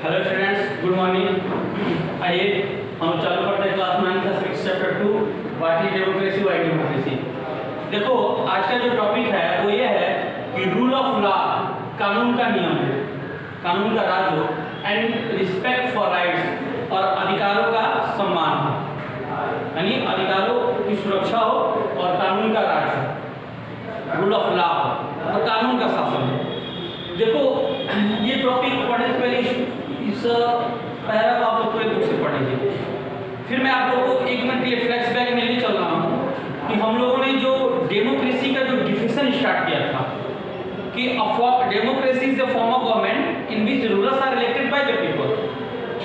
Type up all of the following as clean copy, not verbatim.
Hello students, good morning. आइए हम चालू करते हैं क्लास 9 का chapter 2 what is democracy, why democracy. देखो आज का जो टॉपिक है वो ये है कि रूल ऑफ लॉ, कानून का नियम, कानून का राज हो, एंड रिस्पेक्ट फॉर राइट्स, और अधिकारों का सम्मान हो, यानी अधिकारों की सुरक्षा हो और कानून का राज हो, रूल ऑफ लॉ और कानून का शासन हो। देखो ये टॉपिक पढ़ने से पहले इस पैराग्राफ आप लोग पूरे बुक से पढ़ेंगे, फिर मैं आप लोगों को 1 मिनट के लिए फ्लैशबैक में ले चल रहा हूँ कि हम लोगों ने जो डेमोक्रेसी का जो डिफिनेशन स्टार्ट किया था कि democracy is a form of government in which rulers are elected by the people.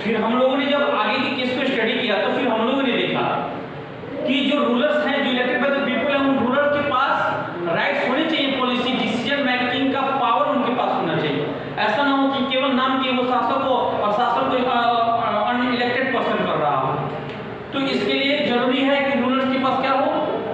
फिर हम लोगों ने जब आगे की केस को स्टडी किया तो फिर हम लोगों ने देखा कि जो रूलर्स हैं, जो इलेक्टेड बाय द पीपल हैं, उन रूलर्स के पास राइट्स होने चाहिए, पॉलिसी डिसीजन मेकिंग का पावर उनके पास होना चाहिए। ऐसा ना हो कि केवल नाम के वो शासक हो और शासक को अनइलेक्टेड पर्सन कर रहा हो। तो इसके लिए जरूरी है कि रूलर्स के पास क्या हो,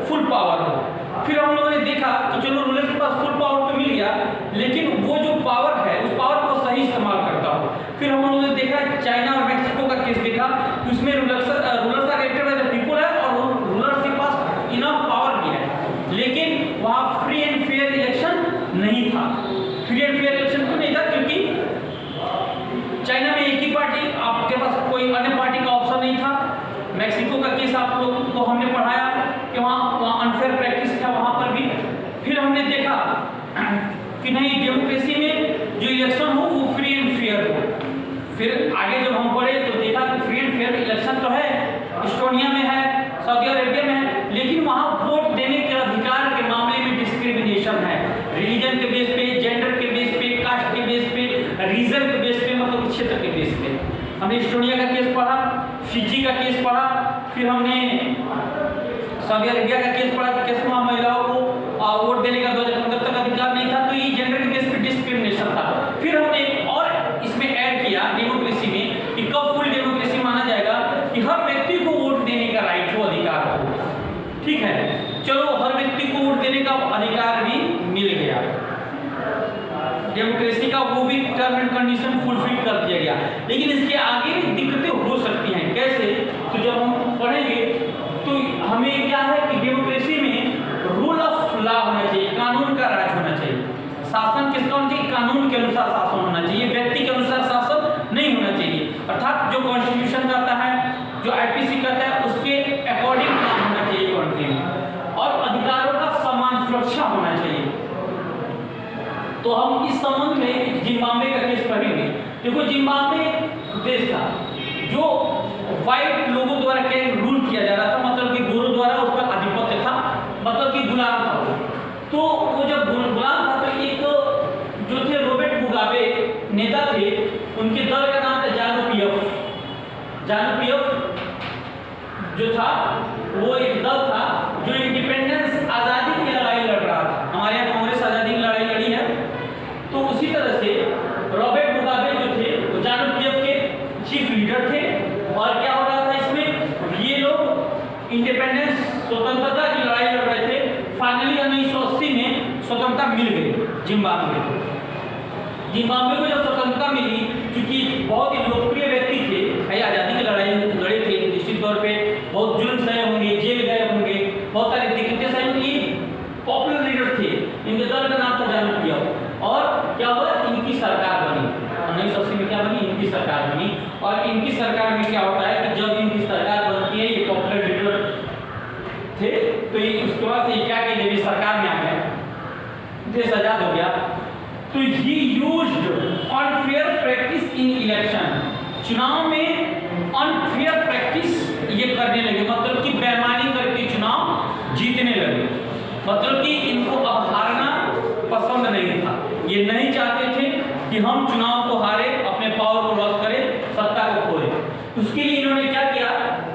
फुल पावर हो। फिर हम लोगों ने देखा कि चलो रूलर्स के पास फुल पावर तो मिल गया, लेकिन वो जो पावर है उस पावर को सही इस्तेमाल करता हो। फिर हम लोगों ने देखा चाइना और मैक्सिको का केस देखा, उसमें rulers are elected by the people है और रूलर्स के पास इनफ पावर भी है, लेकिन वहाँ फ्री एंड फेयर इलेक्शन नहीं था। फ्री एंड फेयर इलेक्शन क्यों नहीं था? क्योंकि चाइना में एक ही पार्टी, आपके पास कोई अन्य पार्टी का ऑप्शन नहीं था। मैक्सिको का केस आप लोगों को हमने पढ़ाया कि वहाँ अनफेयर प्रैक्टिस था वहाँ पर भी। फिर हमने देखा कि नहीं, डेमोक्रेसी में जो इलेक्शन हो वो फ्री एंड फेयर हो। फिर आगे जब हम पढ़े तो देखा कि फ्री एंड फेयर इलेक्शन तो है, एस्टोनिया में है, सऊदी अरेबिया में है, लेकिन वहाँ वोट देने के अधिकार के मामले में डिस्क्रिमिनेशन है। रिलीजन के बेस पे, जेंडर के बेस पे, कास्ट के बेस पे, रीजन के बेस पे, मतलब क्षेत्र के बेस पे। हमने एस्टोनिया का केस पढ़ा, फिजी का केस पढ़ा, फिर हमने सऊदी अरेबिया का केस पढ़ा कि कैसे वहाँ महिलाओं को वोट देने का 2015 तक अधिकार नहीं था, तो ये जेंडर के बेस पे डिस्क्रिमिनेशन था। फिर हमने और इसमें ऐड किया डेमोक्रेसी में कि कब फुल डेमोक्रेसी माना जाएगा कि हर व्यक्ति को वोट देने का राइट हो, अधिकार हो। ठीक है, चलो हर व्यक्ति को वोट देने का अधिकार भी मिल गया, डेमोक्रेसी का वो भी टर्म एंड कंडीशन फुलफिल कर दिया गया। लेकिन इसके आगे भी दिक्कतें हो सकती हैं। कैसे? तो जब हम पढ़ेंगे तो हमें क्या है कि डेमोक्रेसी में रूल ऑफ लॉ होना चाहिए, कानून का राज होना चाहिए। शासन किसका होना चाहिए? कानून के अनुसार शासन होना चाहिए, व्यक्ति के अनुसार शासन नहीं होना चाहिए। अर्थात जो कॉन्स्टिट्यूशन कहता है, जो आईपीसी कहता है, उसके अकॉर्डिंग काम होना चाहिए कंट्री में, और अधिकारों का समान सुरक्षा होना चाहिए। तो हम इस संबंध में जिम्बाब्वे का केस पढ़ेंगे। देखो जिम्बाब्वे देश था जो व्हाइट लोगों द्वारा क्या रूल किया जा रहा था, मतलब कि गोरों द्वारा उस पर आधिपत्य था, मतलब कि गुलाम था। तो वो जब गुलाम था तो एक जो थे रॉबर्ट मुगाबे नेता थे, उनके दल का नाम था जानु पीएफ। जानु पीएफ जो था वो एक दल था जो इंडिपेंडेंस, आज़ादी की लड़ाई लड़ रहा था। हमारे यहाँ कांग्रेस आज़ादी की लड़ाई लड़ी है, तो उसी तरह से रॉबर्ट मुगाबे जो थे वो जानु पीएफ के चीफ लीडर थे। और क्या हो रहा था इसमें, ये लोग इंडिपेंडेंस, स्वतंत्रता की लड़ाई लड़ रहे थे। फाइनली 1980 में स्वतंत्रता मिल गई जिम्बाब्वे को। जिम्बाब्वे को जब स्वतंत्रता मिली, क्योंकि बहुत ही लोकप्रिय व्यक्ति थे, आज़ादी की लड़ाई लड़े थे, निश्चित तौर पे बहुत जुल्म सहे होंगे, जेल गए होंगे, बहुत सारी दिक्कतें सही होंगी, पॉपुलर लीडर थे। इनके दल का नाम था जानु पीएफ। और क्या हुआ, इनकी सरकार बनी 1980 में। क्या बनी? इनकी सरकार बनी। और इनकी सरकार में क्या होता है कि जब इनकी सरकार बनती है, ये पॉपुलर लीडर थे, तो ये उसके बाद से क्या कि जब ये सरकार में आ गए, देश आजाद हो गया, तो ही used unfair practice in election. चुनाव में अनफेयर प्रैक्टिस ये करने लगे, मतलब कि बेईमानी करके चुनाव जीतने लगे। मतलब कि इनको अब हारना पसंद नहीं था, ये नहीं चाहते थे कि हम चुनाव को हारे, अपने पावर को लॉस करें, सत्ता को खोए। उसके लिए इन्होंने क्या किया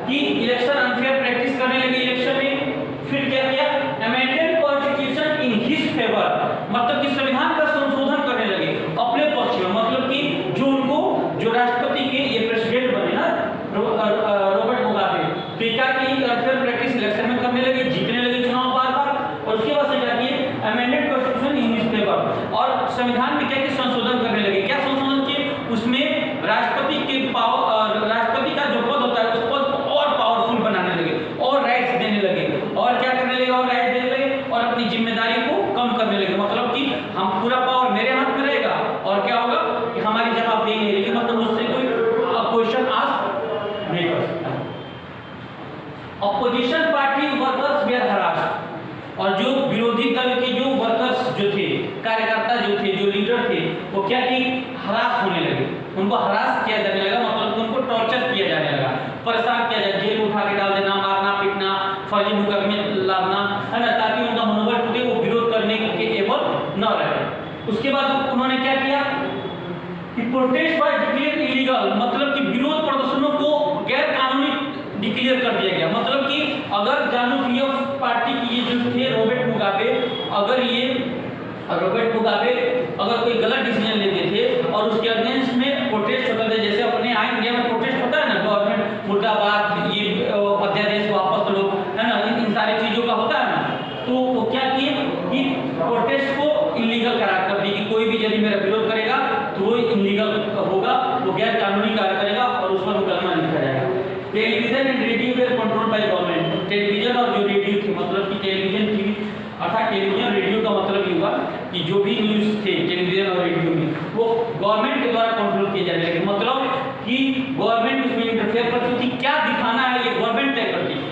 कि इलेक्शन अनफेयर प्रैक्टिस करने लगे इलेक्शन में। फिर क्या किया, amended constitution in his favour, मतलब कि संविधान का संशोधन करने लगे अपने पक्ष में। मतलब कि जो उनको, जो राष्ट्रपति के ये प्रेसिडेंट बने ना रॉबर्ट मुगाबे, तो क्या की अनफेयर प्रैक्टिस इलेक्शन में करने लगे, जीतने लगे चुनाव बार-बार। और उसके बाद से क्या किए, amended constitution in his favour, और संविधान में क्या संशोधन करने लगे। क्या संशोधन किए? उसमें राष्ट्रपति कार्यकर्ता जो थे, जो लीडर थे, वो क्या कि हरास होने लगे, उनको हरास किया जाने लगा, मतलब कि उनको टॉर्चर किया जाने लगा, परेशान किया जाए, जेल उठा के डाल देना, मारना पीटना, फर्जी मुकदमे लादना, है ना, ताकि उनका मनोबल टूटे, वो विरोध करने के एबल न रहे। उसके बाद उन्होंने क्या किया कि प्रोटेस्ट वाज डिक्लेयर्ड इलीगल, मतलब कि विरोध प्रदर्शनों को गैर कानूनी डिक्लेयर कर दिया गया। मतलब कि अगर ZANU-PF पार्टी की ये जो थे रॉबर्ट मुगाबे, अगर कोई गलत डिसीजन लेते थे और उसके अगेंस्ट में प्रोटेस्ट होता था, जैसे अपने यहाँ इंडिया में प्रोटेस्ट होता है ना, गवर्नमेंट मुर्दाबाद, ये अध्यादेश वापस लो, है ना, इन सारी चीजों का होता है ना, तो वो क्या किए कि प्रोटेस्ट को इलीगल करार कर दी कि कोई भी यदि मेरा विरोध करेगा तो वो इलीगल होगा, वो गैर कानूनी कार्य करेगा और उस पर मुकदमा लिखा जाएगा। Television and radio were control by government, television और जो रेडियो थी, मतलब कि टेलीविजन टीवी अर्थात टेलीविजन रेडियो का मतलब ये हुआ कि जो भी न्यूज थे टेलीविजन और रेडियो में, वो गवर्नमेंट के द्वारा कंट्रोल किए जाने लगे, मतलब कि गवर्नमेंट उसमें इंटरफेयर करती थी, क्या दिखाना है ये गवर्नमेंट तय करती थी।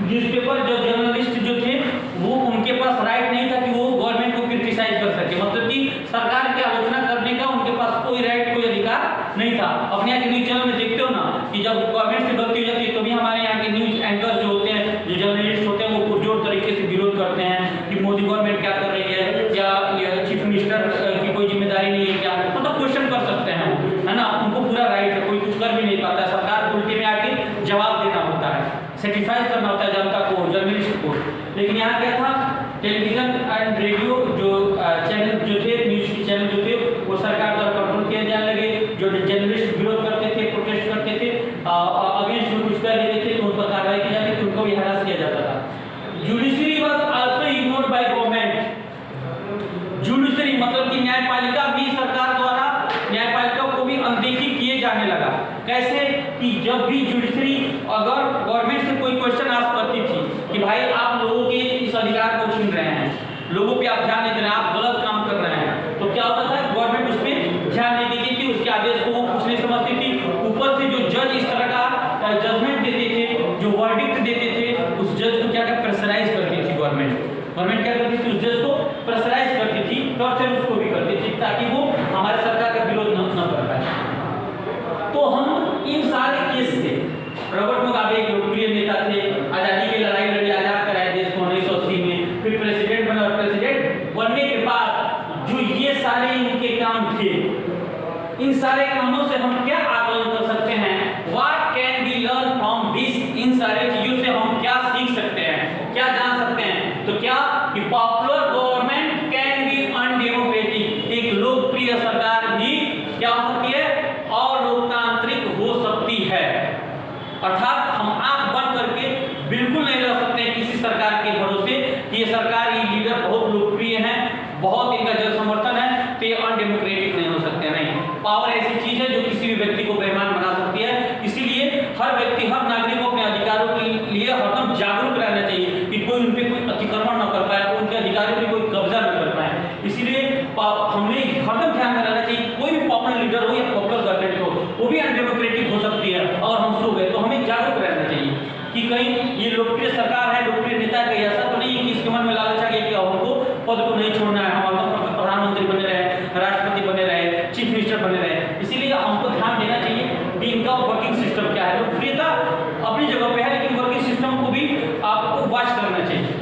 न्यूज़पेपर जो जर्नलिस्ट जो थे वो उनके पास राइट नहीं था कि वो गवर्नमेंट को क्रिटिसाइज कर सके, मतलब कि सरकार की आलोचना करने का उनके पास कोई राइट, कोई अधिकार नहीं था। अपने यहाँ के न्यूज चैनल में देखते हो ना कि जब गवर्नमेंट से गलती हो जाती है तो भी हमारे यहाँ के न्यूज एंकर जो होते हैं, जो जर्नलिस्ट होते हैं, वो पुरजोर तरीके से विरोध करते हैं कि मोदी गवर्नमेंट क्या कर रही है, या चीफ मिनिस्टर की कोई जिम्मेदारी नहीं है क्या, मतलब क्वेश्चन कर सकते हैं, है ना, उनको पूरा राइट है, कोई कुछ कर भी नहीं पाता, सरकार को उल्टे में आके जवाब देना होता है, सेटिस्फाई करना होता है जनता को, जर्नलिस्ट को। लेकिन यहाँ क्या था, टेलीविजन एंड रेडियो जो चैनल जो थे, न्यूज के चैनल जो थे, वो सरकार द्वारा कंट्रोल किए जाने लगे। जो जर्नलिस्ट विरोध करते थे, प्रोटेस्ट करते थे, अगेंस्ट में कुछ कर देते थे तो उन पर कार्रवाई की जाती थी, उनको भी हरास किया जाता था। Judiciary was also ignored by government. Judiciary मतलब कि न्यायपालिका भी सरकार द्वारा, न्यायपालिका को भी अनदेखी किए जाने लगा। कैसे कि जब भी जुडिशरी अगर गवर्नमेंट से कोई क्वेश्चन आस्क करती थी कि भाई आप लोगों के इस अधिकार को छीन रहे हैं, लोगों पे आप ध्यान नहीं दे रहे हैं, आप गलत काम कर रहे हैं, तो क्या होता था, गवर्नमेंट उस पर ध्यान नहीं देती थी, उसके आदेश को वो कुछ नहीं समझती थी। ऊपर से जो जज इस तरह का जजमेंट देते थे, जो वर्डिक्ट देते थे, उस जज को क्या प्रेशराइज करती थी गवर्नमेंट क्या करती थी, उस जज को प्रेशराइज करती थी, टॉर्चर उसको भी करती थी ताकि वो हमारे सरकार का विरोध न कर पाए। तो हम इन सारे केस से, रॉबर्ट मुगाबे एक लोकप्रिय नेता थे, आजादी की लड़ाई लड़ी, आजाद कराए देश को 1980 में, फिर प्रेसिडेंट बने और प्रेसिडेंट बनने के बाद जो ये सारे इनके काम थे, इन सारे कामों से हम क्या आकलन कर सकते हैं, what can be learn from this, इन सारे चीजों से हम क्या सीख सकते हैं, क्या जान सकते हैं। तो क्या कि popular government can be undemocratic, एक लोकप्रिय सरकार भी क्या हो सकती है, अलोकतांत्रिक हो सकती है। अर्थात हम आंख बंद करके बिल्कुल नहीं रह सकते किसी सरकार के भरोसे कि ये सरकार, ये लीडर बहुत लोकप्रिय है, बहुत इनका जन समर्थन है, तो ये अनडेमोक्रेटिक नहीं हो सकते। नहीं, पावर ऐसी चीज है जो किसी भी व्यक्ति को बेईमान बना सकती है। इसीलिए हर व्यक्ति, हर नागरिक को अपने अधिकारों के लिए हरदम जागरूक रहना चाहिए कि कोई उन पर कोई अतिक्रमण न कर पाए, उनके अधिकारों पर कोई कब्जा न कर पाए। इसीलिए हमें हरदम ध्यान में रहना चाहिए, कोई भी पॉपुलर लीडर हो या पॉपुलर गवर्नमेंट हो, वो भी अनडेमोक्रेटिक हो सकती है। और हम सो गए तो हमें जागरूक रहना चाहिए कि कहीं ये लोकप्रिय सरकार है, लोकप्रिय नेता का ऐसा तो नहीं कि इसके मन में लालच आ गया कि हमको पद को नहीं छोड़ना है, हम हरदम प्रधानमंत्री बने रहे, राष्ट्रपति बने रहे, चीफ मिनिस्टर बने रहे। इसीलिए हमको ध्यान देना चाहिए कि इनका वर्किंग सिस्टम क्या है। लोकप्रियता अपनी जगह पे है, लेकिन वर्किंग सिस्टम को भी आपको वॉच करना चाहिए।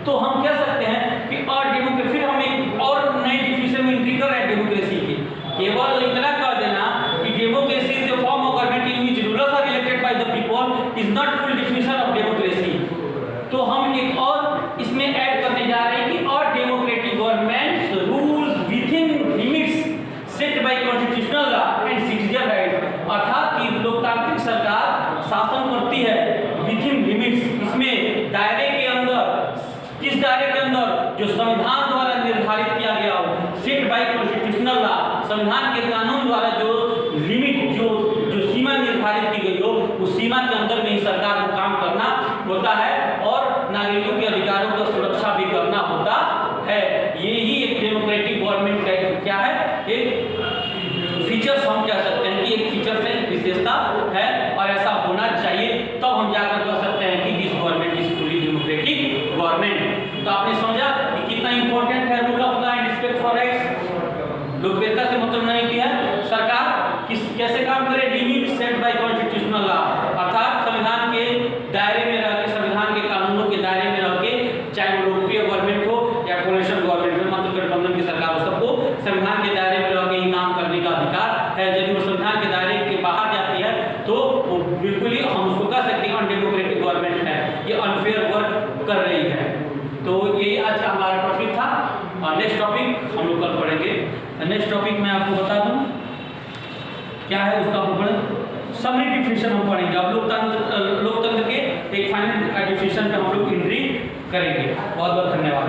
तो हम कह सकते हैं कि और डेमोक्रेसी, फिर हम एक और नई डिफिनेशन में एंट्री कर रहे हैं डेमोक्रेसी की। केवल इतना कह देना कि democracy is a form of government in which rulers are elected by the people is not full definition of democracy. तो हम एक और इसमें ऐड करने जा रहे हैं कि और democratic government rules within limits set by constitutional law and citizen right. अर्थात कि लोकतांत्रिक सरकार शासन करती है विद इन लिमिट्स, इसमें दायरे के अंदर, किस दायरे के अंदर, जो संविधान द्वारा निर्धारित किया गया हो, सेट बाय कॉन्स्टिट्यूशनल लॉ, संविधान के कानून द्वारा जो लिमिट, जो सीमा निर्धारित की गई हो, उस सीमा के अंदर में ही सरकार को काम करना होता है और नागरिकों के अधिकारों का सुरक्षा भी करना होता है। यही एक डेमोक्रेटिक गवर्नमेंट का क्या है, एक फीचर्स हम कह सकते हैं कि एक फीचर से विशेषता है और ऐसा होना चाहिए, तब तो हम जाकर कह सकते हैं कि this government is fully democratic government. तो आपने समझा कि कितना इंपॉर्टेंट है रूल ऑफ संविधान के दायरे में रह के ही काम करने का अधिकार है। यदि वो संविधान के दायरे के बाहर जाती है तो वो बिल्कुल ही हम उसको कह सकते हैं अनडेमोक्रेटिक गवर्नमेंट है, ये अनफेयर वर्क कर रही है। तो यही आज का हमारा टॉपिक था। नेक्स्ट टॉपिक हम लोग कल पढ़ेंगे। नेक्स्ट टॉपिक मैं आपको बता दूं क्या है उसका, समरी डिफिनेशन हम पढ़ेंगे। अब लोकतंत्र के एक फाइनल डिफिनेशन पे हम लोग एंट्री करेंगे। बहुत बहुत धन्यवाद।